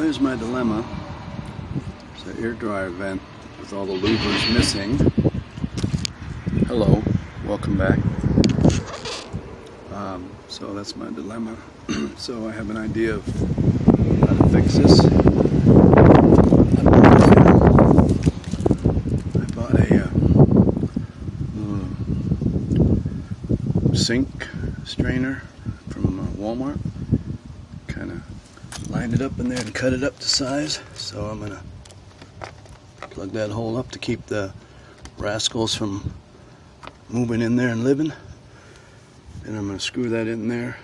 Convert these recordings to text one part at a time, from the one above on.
here's my dilemma. It's an air dryer vent with all the louvers missing. Hello, welcome back. So that's my dilemma. So I have an idea of how to fix this. I bought a sink strainer from Walmart. Kind of lined it up in there and cut it up to size. So I'm gonna plug that hole up to keep the rascals from moving in there and living. And I'm going to screw that in there.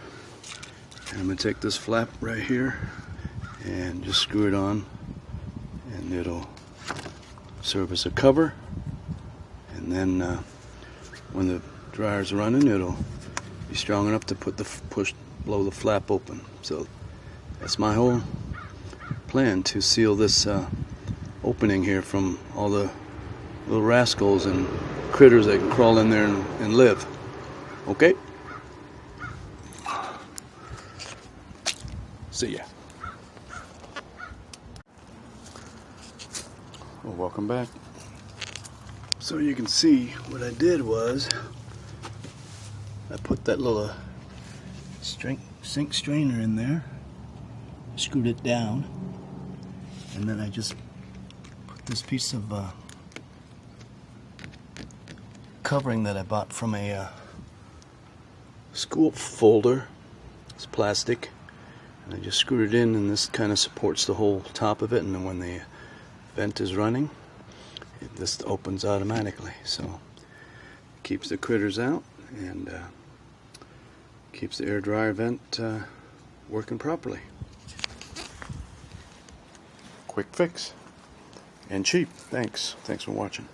And I'm going to take this flap right here and just screw it on, and it'll serve as a cover. And then when the dryer's running, it'll be strong enough to blow the flap open. So that's my whole plan, to seal this opening here from all the little rascals and critters that can crawl in there and live. Okay? See ya. Well, welcome back. So you can see what I did was I put that little sink strainer in there, screwed it down, and then I just put this piece of covering that I bought from a school folder. It's plastic. I just screwed it in, and this kind of supports the whole top of it, and then when the vent is running, this opens automatically. So it keeps the critters out and keeps the air dryer vent working properly. Quick fix and cheap. Thanks for watching.